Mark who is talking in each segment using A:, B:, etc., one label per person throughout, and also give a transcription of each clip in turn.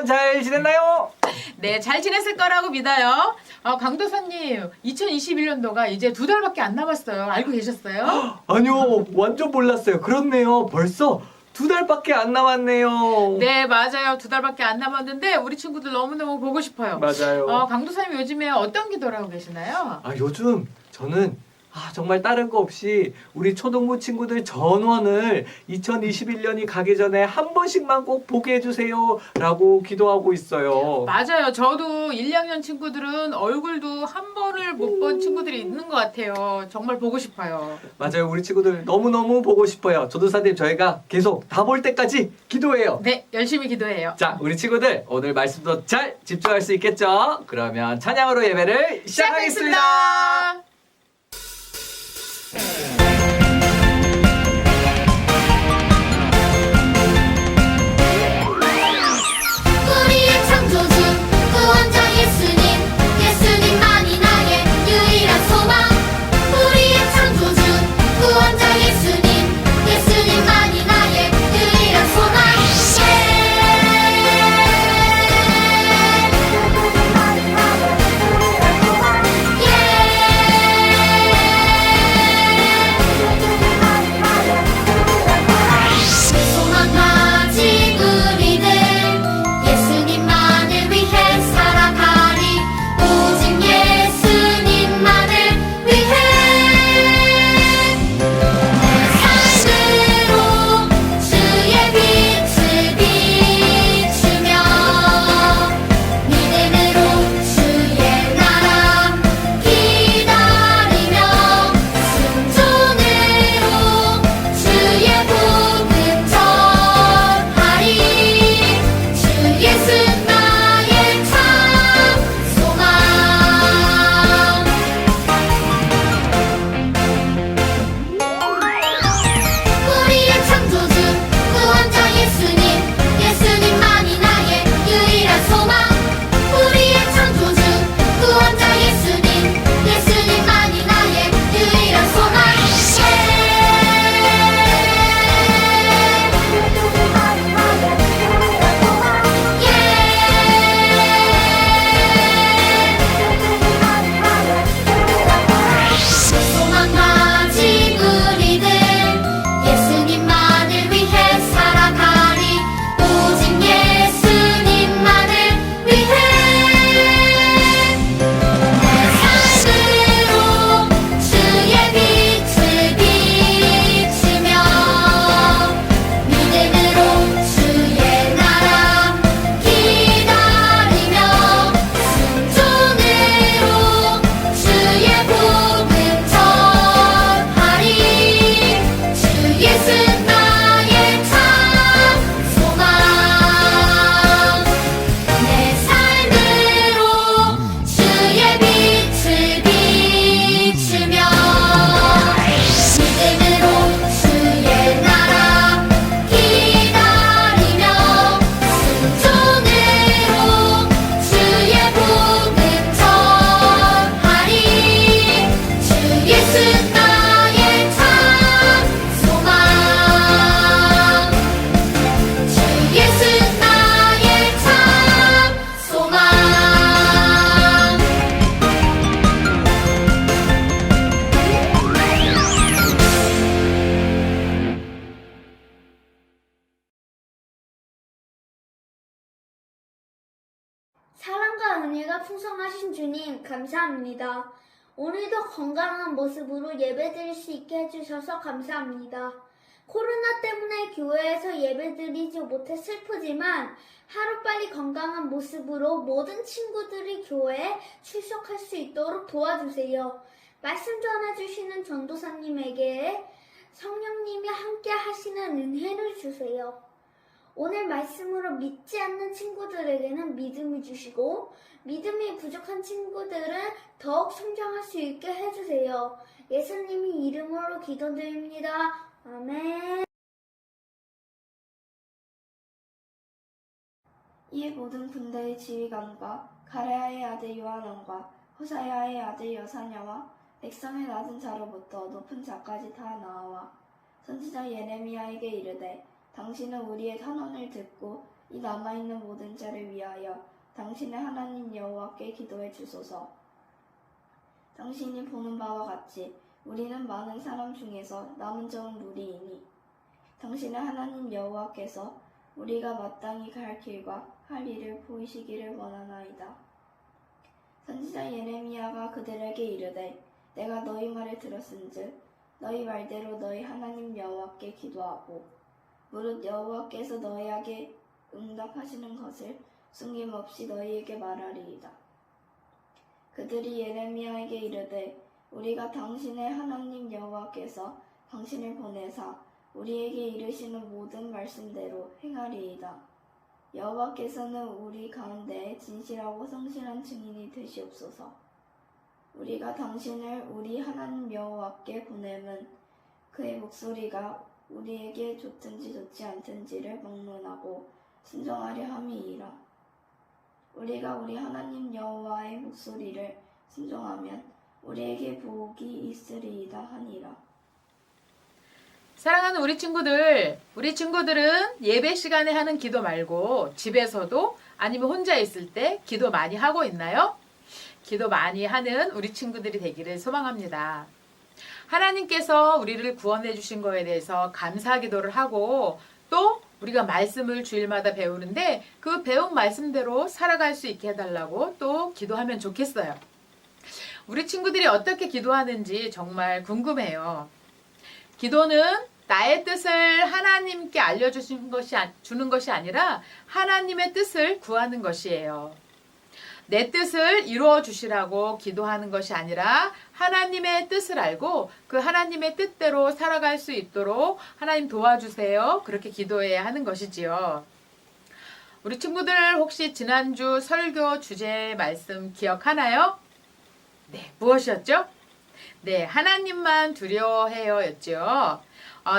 A: 여러분 잘 지냈나요?
B: 네, 잘 지냈을 거라고 믿어요. 강도사님, 2021년도가 이제 2달밖에 안 남았어요. 알고 계셨어요?
A: 아니요, 완전 몰랐어요. 그렇네요. 벌써 2달밖에 안 남았네요.
B: 네, 맞아요. 2달밖에 안 남았는데 우리 친구들 너무너무 보고 싶어요.
A: 맞아요.
B: 강도사님 요즘에 어떤 기도를 하고 계시나요?
A: 요즘 저는 정말 다른 거 없이 우리 초등부 친구들 전원을 2021년이 가기 전에 한 번씩만 꼭 보게 해주세요 라고 기도하고 있어요.
B: 맞아요. 저도 1, 2학년 친구들은 얼굴도 한 번을 못 본 친구들이 있는 것 같아요. 정말 보고 싶어요.
A: 맞아요. 우리 친구들 너무너무 보고 싶어요. 조도사님 저희가 계속 다 볼 때까지 기도해요.
B: 네, 열심히 기도해요.
A: 자, 우리 친구들 오늘 말씀도 잘 집중할 수 있겠죠? 그러면 찬양으로 예배를 시작하겠습니다.
C: 우리의 창조주 구원자 예수님 예수님만이 나의 유일한 소망 우리의 창조주 구원자 예수님 예수님만이 나의 유일한 소망 소망 가진 우리들 예수님만을 위해 살아가리 오직 예수님만을 위해 내 삶으로 주의 빛을 비추며 믿음으로 주의 나라 기다리며 순종으로 주의 복음 전하리 주 예수 나의 참 소망 우리의 창조주 구원자 예수님 예수님만이 나의 유일한 소망 우리의 창조주 구원자 예수님 예수님만이 나의 유일한 소망 소망 가진 우리들 예수님만을 위해 살아가리 오직 예수님만을 위해 내 삶으로 주의 빛을 비추며 믿음으로 주의 나라 기다리며 순종으로 주의 복음 전하리 주 예수 나의 참 소망 내 삶으로 주의 빛을 비추며 믿음으로 주의 나라 기다리며 순종으로 주의 복음 전하리 주 예수 나의 참 소망 주 예수 나의 참 소망 사랑과 은혜가 풍성하신 주님 감사합니다. 오늘도 건강한 모습으로 예배드릴 수 있게 해주셔서 감사합니다. 코로나 때문에 교회에서 예배드리지 못해 슬프지만 하루빨리 건강한 모습으로 모든 친구들이 교회에 출석할 수 있도록 도와주세요. 말씀 전해주시는 전도사님에게 성령님이 함께 하시는 은혜를 주세요. 오늘 말씀으로 믿지 않는 친구들에게는 믿음을 주시고 믿음이 부족한 친구들은 더욱 성장할 수 있게 해주세요. 예수님의 이름으로 기도드립니다. 아멘.
D: 이 모든 군대의 지휘관과 가레아의 아들 요하난과 호사야의 아들 여사냐와 백성의 낮은 자로부터 높은 자까지 다 나와 선지자 예레미야에게 이르되 당신은 우리의 탄원을 듣고 이 남아있는 모든 자를 위하여 당신의 하나님 여호와께 기도해 주소서. 당신이 보는 바와 같이 우리는 많은 사람 중에서 남은 적은 무리이니 당신의 하나님 여호와께서 우리가 마땅히 갈 길과 할 일을 보이시기를 원하나이다. 선지자 예레미야가 그들에게 이르되 내가 너희 말을 들었은즉 너희 말대로 너희 하나님 여호와께 기도하고 무릇 여호와께서 너희에게 응답하시는 것을 숨김없이 너희에게 말하리이다. 그들이 예레미야에게 이르되 우리가 당신의 하나님 여호와께서 당신을 보내사 우리에게 이르시는 모든 말씀대로 행하리이다. 여호와께서는 우리 가운데 진실하고 성실한 증인이 되시옵소서. 우리가 당신을 우리 하나님 여호와께 보내면 그의 목소리가 우리에게 좋든지 좋지 않든지를 막론하고 순종하려 함이니라. 우리가 우리 하나님 여호와의 목소리를 순종하면 우리에게 복이 있으리이다 하니라.
B: 사랑하는 우리 친구들은 예배 시간에 하는 기도 말고 집에서도 아니면 혼자 있을 때 기도 많이 하고 있나요? 기도 많이 하는 우리 친구들이 되기를 소망합니다. 하나님께서 우리를 구원해 주신 거에 대해서 감사 기도를 하고 또 우리가 말씀을 주일마다 배우는데 그 배운 말씀대로 살아갈 수 있게 해달라고 또 기도하면 좋겠어요. 우리 친구들이 어떻게 기도하는지 정말 궁금해요. 기도는 나의 뜻을 하나님께 알려주는 것이 아니라 하나님의 뜻을 구하는 것이에요. 내 뜻을 이루어 주시라고 기도하는 것이 아니라 하나님의 뜻을 알고 그 하나님의 뜻대로 살아갈 수 있도록 하나님 도와주세요. 그렇게 기도해야 하는 것이지요. 우리 친구들 혹시 지난주 설교 주제 말씀 기억하나요? 네, 무엇이었죠? 네, 하나님만 두려워해요 였죠.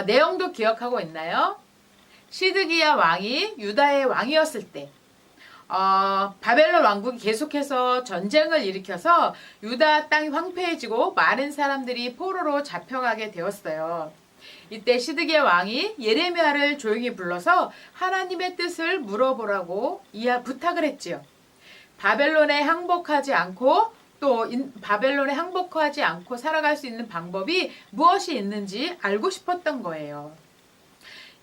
B: 내용도 기억하고 있나요? 시드기야 왕이 유다의 왕이었을 때 바벨론 왕국이 계속해서 전쟁을 일으켜서 유다 땅이 황폐해지고 많은 사람들이 포로로 잡혀가게 되었어요. 이때 시드기야 왕이 예레미야를 조용히 불러서 하나님의 뜻을 물어보라고 부탁을 했지요. 바벨론에 항복하지 않고 살아갈 수 있는 방법이 무엇이 있는지 알고 싶었던 거예요.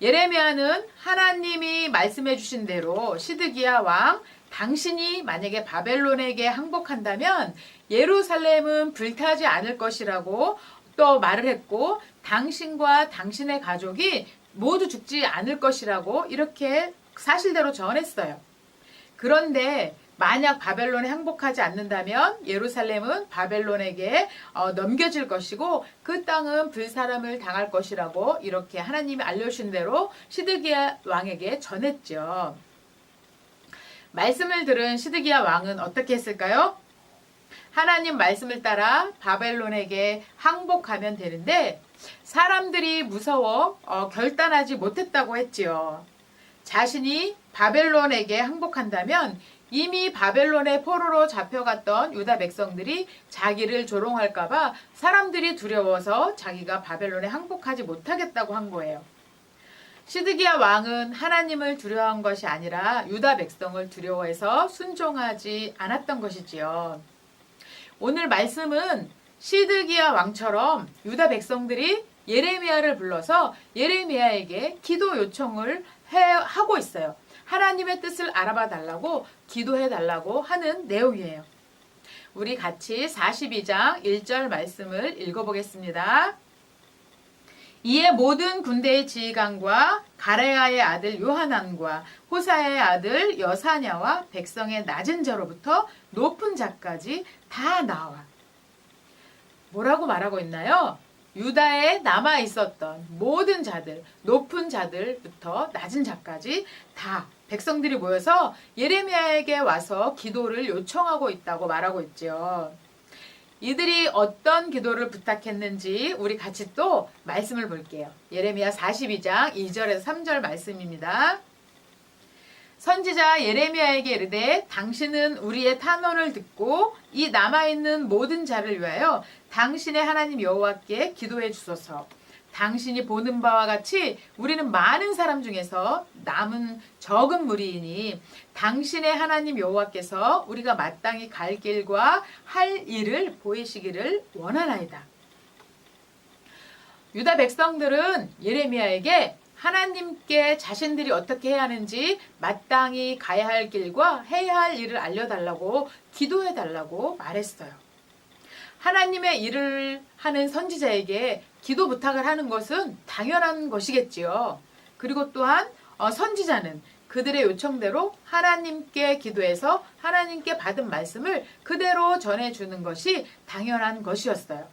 B: 예레미야는 하나님이 말씀해 주신 대로 시드기야 왕, 당신이 만약에 바벨론에게 항복한다면 예루살렘은 불타지 않을 것이라고 또 말을 했고 당신과 당신의 가족이 모두 죽지 않을 것이라고 이렇게 사실대로 전했어요. 그런데 만약 바벨론에 항복하지 않는다면 예루살렘은 바벨론에게 넘겨질 것이고 그 땅은 불사람을 당할 것이라고 이렇게 하나님이 알려주신 대로 시드기야 왕에게 전했죠. 말씀을 들은 시드기야 왕은 어떻게 했을까요? 하나님 말씀을 따라 바벨론에게 항복하면 되는데 사람들이 무서워 결단하지 못했다고 했지요. 자신이 바벨론에게 항복한다면 이미 바벨론의 포로로 잡혀갔던 유다 백성들이 자기를 조롱할까봐 사람들이 두려워서 자기가 바벨론에 항복하지 못하겠다고 한 거예요. 시드기야 왕은 하나님을 두려워한 것이 아니라 유다 백성을 두려워해서 순종하지 않았던 것이지요. 오늘 말씀은 시드기야 왕처럼 유다 백성들이 예레미야를 불러서 예레미야에게 기도 요청을 하고 있어요. 하나님의 뜻을 알아봐 달라고 기도해 달라고 하는 내용이에요. 우리 같이 42장 1절 말씀을 읽어보겠습니다. 이에 모든 군대의 지휘관과 가레야의 아들 요하난과 호사야의 아들 여사냐와 백성의 낮은 자로부터 높은 자까지 다 나와. 뭐라고 말하고 있나요? 유다에 남아 있었던 모든 자들, 높은 자들부터 낮은 자까지 다 백성들이 모여서 예레미야에게 와서 기도를 요청하고 있다고 말하고 있죠. 이들이 어떤 기도를 부탁했는지 우리 같이 또 말씀을 볼게요. 예레미야 42장 2절에서 3절 말씀입니다. 선지자 예레미야에게 이르되 당신은 우리의 탄원을 듣고 이 남아있는 모든 자를 위하여 당신의 하나님 여호와께 기도해 주소서. 당신이 보는 바와 같이 우리는 많은 사람 중에서 남은 적은 무리이니 당신의 하나님 여호와께서 우리가 마땅히 갈 길과 할 일을 보이시기를 원하나이다. 유다 백성들은 예레미야에게 하나님께 자신들이 어떻게 해야 하는지 마땅히 가야 할 길과 해야 할 일을 알려달라고 기도해달라고 말했어요. 하나님의 일을 하는 선지자에게 기도 부탁을 하는 것은 당연한 것이겠지요. 그리고 또한 선지자는 그들의 요청대로 하나님께 기도해서 하나님께 받은 말씀을 그대로 전해주는 것이 당연한 것이었어요.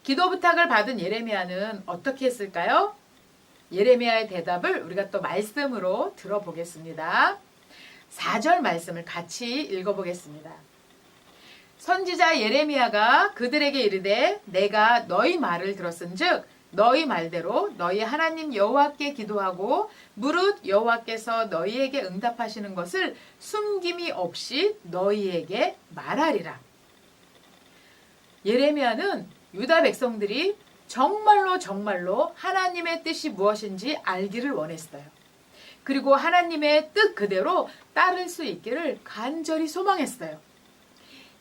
B: 기도 부탁을 받은 예레미야는 어떻게 했을까요? 예레미야의 대답을 우리가 또 말씀으로 들어보겠습니다. 4절 말씀을 같이 읽어보겠습니다. 선지자 예레미야가 그들에게 이르되 내가 너희 말을 들었은즉 너희 말대로 너희 하나님 여호와께 기도하고 무릇 여호와께서 너희에게 응답하시는 것을 숨김이 없이 너희에게 말하리라. 예레미야는 유다 백성들이 정말로 하나님의 뜻이 무엇인지 알기를 원했어요. 그리고 하나님의 뜻 그대로 따를 수 있기를 간절히 소망했어요.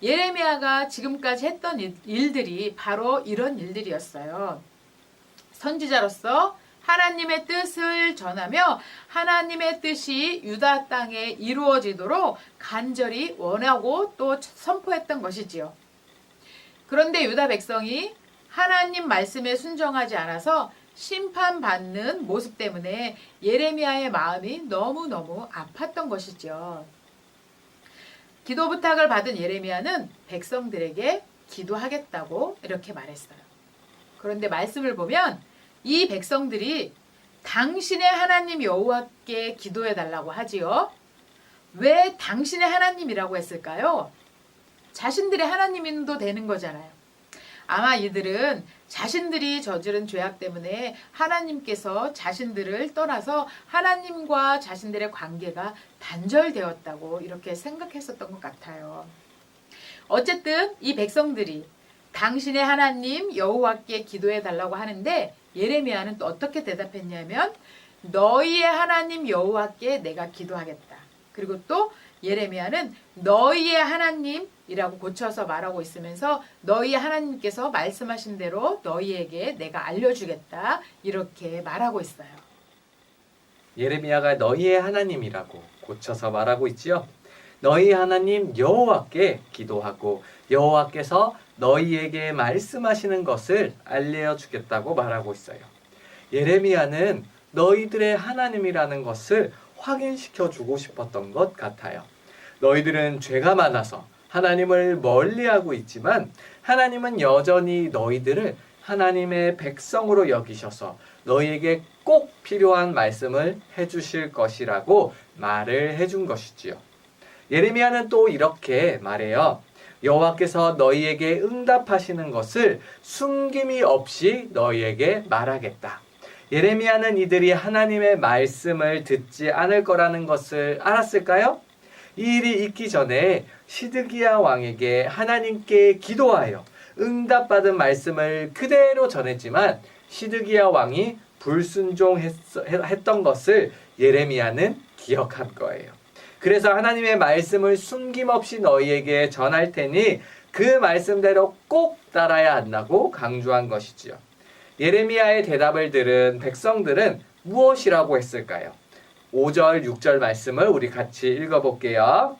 B: 예레미야가 지금까지 했던 일들이 바로 이런 일들이었어요. 선지자로서 하나님의 뜻을 전하며 하나님의 뜻이 유다 땅에 이루어지도록 간절히 원하고 또 선포했던 것이지요. 그런데 유다 백성이 하나님 말씀에 순종하지 않아서 심판받는 모습 때문에 예레미야의 마음이 너무너무 아팠던 것이죠. 기도 부탁을 받은 예레미야는 백성들에게 기도하겠다고 이렇게 말했어요. 그런데 말씀을 보면 이 백성들이 당신의 하나님 여호와께 기도해달라고 하지요. 왜 당신의 하나님이라고 했을까요? 자신들의 하나님도 되는 거잖아요. 아마 이들은 자신들이 저지른 죄악 때문에 하나님께서 자신들을 떠나서 하나님과 자신들의 관계가 단절되었다고 이렇게 생각했었던 것 같아요. 어쨌든 이 백성들이 당신의 하나님 여호와께 기도해 달라고 하는데 예레미야는 또 어떻게 대답했냐면 너희의 하나님 여호와께 내가 기도하겠다. 그리고 또 예레미야는 너희의 하나님이라고 고쳐서 말하고 있으면서 너희의 하나님께서 말씀하신 대로 너희에게 내가 알려주겠다 이렇게 말하고 있어요.
A: 예레미야가 너희의 하나님이라고 고쳐서 말하고 있지요. 너희 하나님 여호와께 기도하고 여호와께서 너희에게 말씀하시는 것을 알려주겠다고 말하고 있어요. 예레미야는 너희들의 하나님이라는 것을 확인시켜주고 싶었던 것 같아요. 너희들은 죄가 많아서 하나님을 멀리하고 있지만 하나님은 여전히 너희들을 하나님의 백성으로 여기셔서 너희에게 꼭 필요한 말씀을 해주실 것이라고 말을 해준 것이지요. 예레미야는 또 이렇게 말해요. 여호와께서 너희에게 응답하시는 것을 숨김이 없이 너희에게 말하겠다. 예레미야는 이들이 하나님의 말씀을 듣지 않을 거라는 것을 알았을까요? 이 일이 있기 전에 시드기야 왕에게 하나님께 기도하여 응답받은 말씀을 그대로 전했지만 시드기야 왕이 불순종했던 것을 예레미야는 기억한 거예요. 그래서 하나님의 말씀을 숨김없이 너희에게 전할 테니 그 말씀대로 꼭 따라야 한다고 강조한 것이지요. 예레미야의 대답을 들은 백성들은 무엇이라고 했을까요? 5절, 6절 말씀을 우리 같이 읽어볼게요.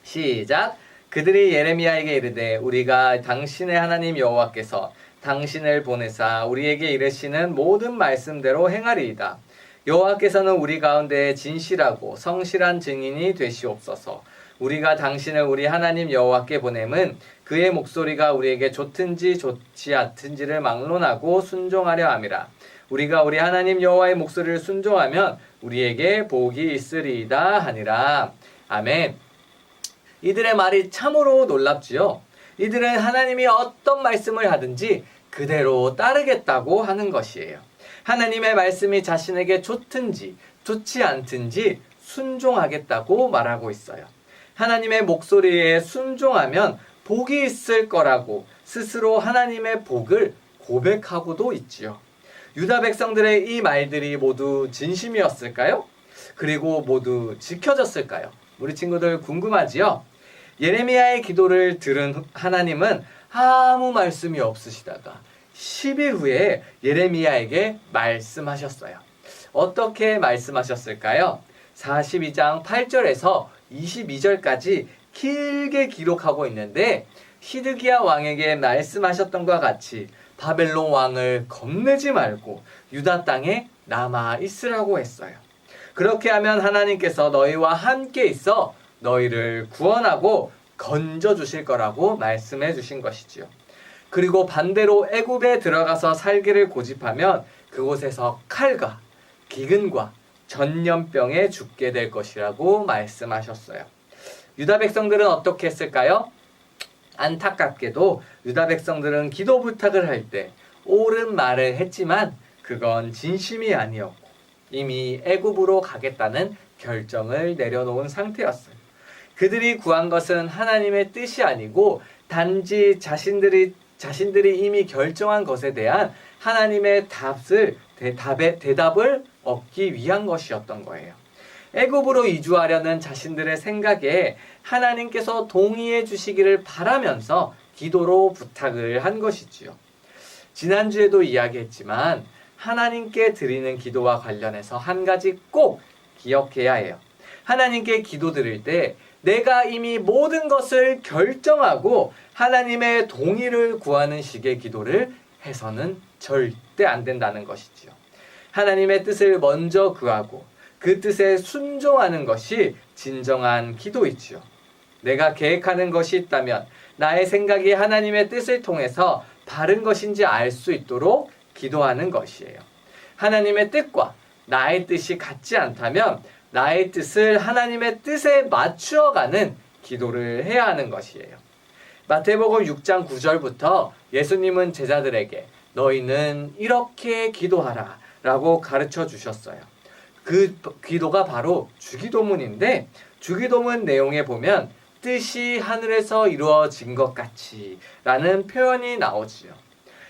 A: 시작! 그들이 예레미야에게 이르되 우리가 당신의 하나님 여호와께서 당신을 보내사 우리에게 이르시는 모든 말씀대로 행하리이다. 여호와께서는 우리 가운데 진실하고 성실한 증인이 되시옵소서. 우리가 당신을 우리 하나님 여호와께 보냄은 그의 목소리가 우리에게 좋든지 좋지 않든지를 막론하고 순종하려 함이라. 우리가 우리 하나님 여호와의 목소리를 순종하면 우리에게 복이 있으리이다 하니라. 아멘. 이들의 말이 참으로 놀랍지요. 이들은 하나님이 어떤 말씀을 하든지 그대로 따르겠다고 하는 것이에요. 하나님의 말씀이 자신에게 좋든지 좋지 않든지 순종하겠다고 말하고 있어요. 하나님의 목소리에 순종하면 복이 있을 거라고 스스로 하나님의 복을 고백하고도 있지요. 유다 백성들의 이 말들이 모두 진심이었을까요? 그리고 모두 지켜졌을까요? 우리 친구들 궁금하지요? 예레미야의 기도를 들은 하나님은 아무 말씀이 없으시다가 10일 후에 예레미야에게 말씀하셨어요. 어떻게 말씀하셨을까요? 42장 8절에서 22절까지 길게 기록하고 있는데 시드기야 왕에게 말씀하셨던 것과 같이 바벨론 왕을 겁내지 말고 유다 땅에 남아 있으라고 했어요. 그렇게 하면 하나님께서 너희와 함께 있어 너희를 구원하고 건져 주실 거라고 말씀해 주신 것이지요. 그리고 반대로 애굽에 들어가서 살기를 고집하면 그곳에서 칼과 기근과 전염병에 죽게 될 것이라고 말씀하셨어요. 유다 백성들은 어떻게 했을까요? 안타깝게도 유다 백성들은 기도 부탁을 할 때 옳은 말을 했지만 그건 진심이 아니었고 이미 애굽으로 가겠다는 결정을 내려놓은 상태였어요. 그들이 구한 것은 하나님의 뜻이 아니고 단지 자신들이 이미 결정한 것에 대한 하나님의 대답을 얻기 위한 것이었던 거예요. 애굽으로 이주하려는 자신들의 생각에 하나님께서 동의해 주시기를 바라면서 기도로 부탁을 한 것이지요. 지난주에도 이야기했지만 하나님께 드리는 기도와 관련해서 한 가지 꼭 기억해야 해요. 하나님께 기도 드릴 때 내가 이미 모든 것을 결정하고 하나님의 동의를 구하는 식의 기도를 해서는 절대 안 된다는 것이지요. 하나님의 뜻을 먼저 구하고 그 뜻에 순종하는 것이 진정한 기도이지요. 내가 계획하는 것이 있다면 나의 생각이 하나님의 뜻을 통해서 바른 것인지 알 수 있도록 기도하는 것이에요. 하나님의 뜻과 나의 뜻이 같지 않다면 나의 뜻을 하나님의 뜻에 맞추어가는 기도를 해야 하는 것이에요. 마태복음 6장 9절부터 예수님은 제자들에게 너희는 이렇게 기도하라 라고 가르쳐 주셨어요. 그 기도가 바로 주기도문인데 주기도문 내용에 보면 뜻이 하늘에서 이루어진 것 같이 라는 표현이 나오지요.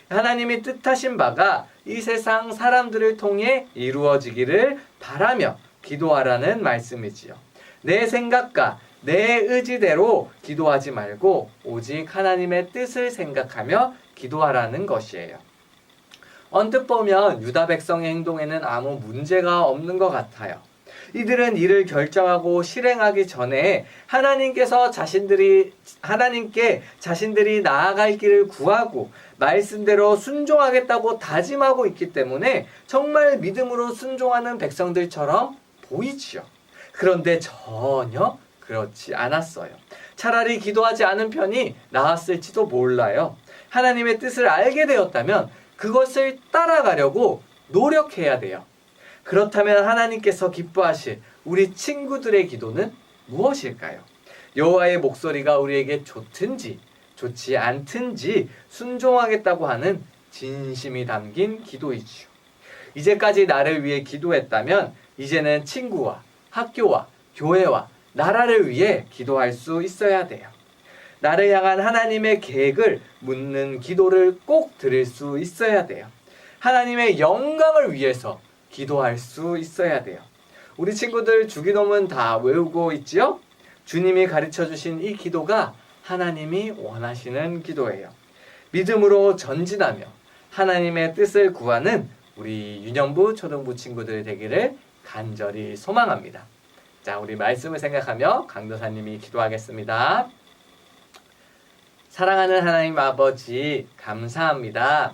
A: 하나님이 뜻하신 바가 이 세상 사람들을 통해 이루어지기를 바라며 기도하라는 말씀이지요. 내 생각과 내 의지대로 기도하지 말고 오직 하나님의 뜻을 생각하며 기도하라는 것이에요. 언뜻 보면 유다 백성의 행동에는 아무 문제가 없는 것 같아요. 이들은 이를 결정하고 실행하기 전에 하나님께 자신들이 나아갈 길을 구하고 말씀대로 순종하겠다고 다짐하고 있기 때문에 정말 믿음으로 순종하는 백성들처럼 보이지요. 그런데 전혀 그렇지 않았어요. 차라리 기도하지 않은 편이 나았을지도 몰라요. 하나님의 뜻을 알게 되었다면 그것을 따라가려고 노력해야 돼요. 그렇다면 하나님께서 기뻐하실 우리 친구들의 기도는 무엇일까요? 여호와의 목소리가 우리에게 좋든지 좋지 않든지 순종하겠다고 하는 진심이 담긴 기도이지요. 이제까지 나를 위해 기도했다면 이제는 친구와 학교와 교회와 나라를 위해 기도할 수 있어야 돼요. 나를 향한 하나님의 계획을 묻는 기도를 꼭 드릴 수 있어야 돼요. 하나님의 영광을 위해서 기도할 수 있어야 돼요. 우리 친구들 주기도문 다 외우고 있지요? 주님이 가르쳐 주신 이 기도가 하나님이 원하시는 기도예요. 믿음으로 전진하며 하나님의 뜻을 구하는 우리 유년부 초등부 친구들 되기를 간절히 소망합니다. 자, 우리 말씀을 생각하며 강도사님이 기도하겠습니다. 사랑하는 하나님 아버지, 감사합니다.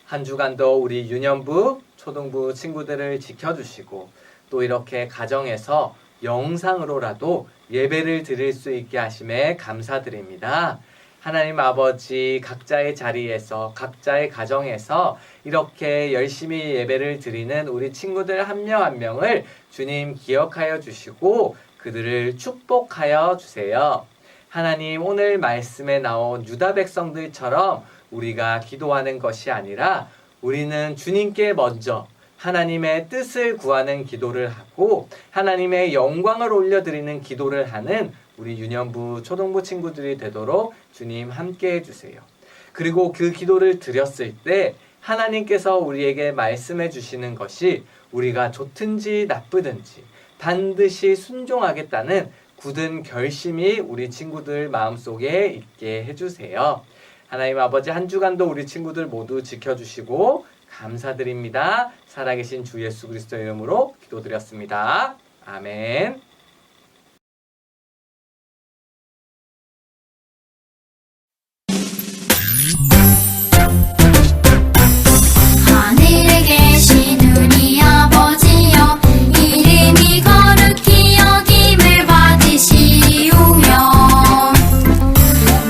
A: 한 주간도 우리 유년부, 초등부 친구들을 지켜주시고 또 이렇게 가정에서 영상으로라도 예배를 드릴 수 있게 하심에 감사드립니다. 하나님 아버지, 각자의 자리에서 각자의 가정에서 이렇게 열심히 예배를 드리는 우리 친구들 한 명 한 명을 주님 기억하여 주시고 그들을 축복하여 주세요. 하나님, 오늘 말씀에 나온 유다 백성들처럼 우리가 기도하는 것이 아니라 우리는 주님께 먼저 하나님의 뜻을 구하는 기도를 하고 하나님의 영광을 올려드리는 기도를 하는 우리 유년부 초등부 친구들이 되도록 주님 함께 해주세요. 그리고 그 기도를 드렸을 때 하나님께서 우리에게 말씀해 주시는 것이 우리가 좋든지 나쁘든지 반드시 순종하겠다는 굳은 결심이 우리 친구들 마음속에 있게 해주세요. 하나님 아버지, 한 주간도 우리 친구들 모두 지켜주시고 감사드립니다. 살아계신 주 예수 그리스도의 이름으로 기도드렸습니다. 아멘.
E: 하늘에 계신 우리 아버지여, 이름이 거룩히 여김을 받으시오며,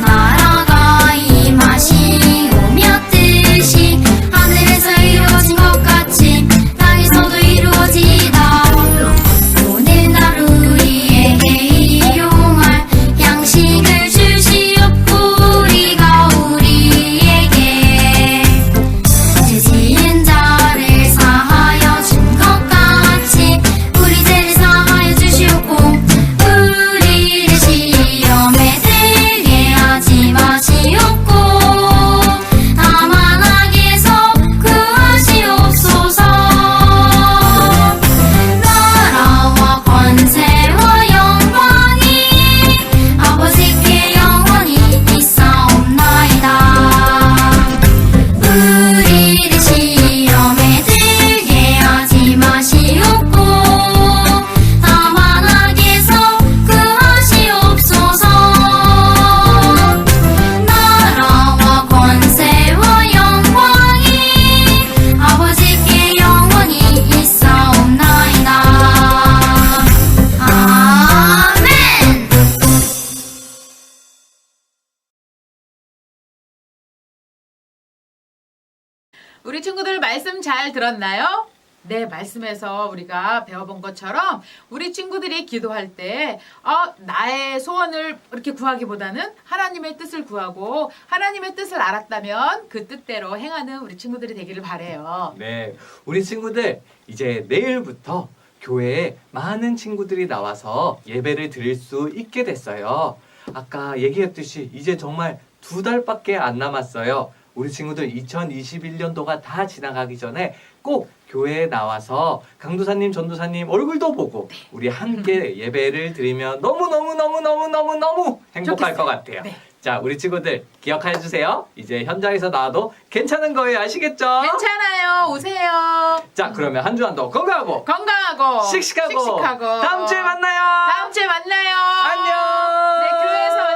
E: 나라가 임하시오며, 뜻이 하늘에서 이루어진 것 같이 땅에서도 이루어지이다. 오늘 하루 우리에게 일용할 양식을 주시옵고, 우리가 우리에게 죄 지은 자를 사하여 준 것 같이 우리 죄를 사하여 주시옵고, 우리를 시험에 들게 하지 마시옵고, 다만 악에서 구하시옵소서. 나라와 권세와 영광이 아버지께 영원히 있사옵나이다. 우리를 시험에 들게 하지 마시옵고, 다만 악에서 구하시옵소서. 나라와 권세와 영광이 아버지께 영원히 있사옵나이다. 아멘.
B: 우리 친구들 말씀 잘 들었나요? 네, 말씀에서 우리가 배워본 것처럼 우리 친구들이 기도할 때 나의 소원을 이렇게 구하기보다는 하나님의 뜻을 구하고 하나님의 뜻을 알았다면 그 뜻대로 행하는 우리 친구들이 되기를 바래요.
A: 네, 우리 친구들 이제 내일부터 교회에 많은 친구들이 나와서 예배를 드릴 수 있게 됐어요. 아까 얘기했듯이 이제 정말 2달밖에 안 남았어요. 우리 친구들 2021년도가 다 지나가기 전에 꼭 교회에 나와서 강도사님, 전도사님 얼굴도 보고 우리 함께 예배를 드리면 너무 행복할
B: 좋겠어요.
A: 것 같아요.
B: 네.
A: 자, 우리 친구들 기억해 주세요. 이제 현장에서 나와도 괜찮은 거예요. 아시겠죠?
B: 괜찮아요. 오세요.
A: 자, 그러면 한 주간도 건강하고
B: 건강하고
A: 씩씩하고 다음 주에 만나요.
B: 다음 주에 만나요.
A: 안녕.
B: 네, 교회에서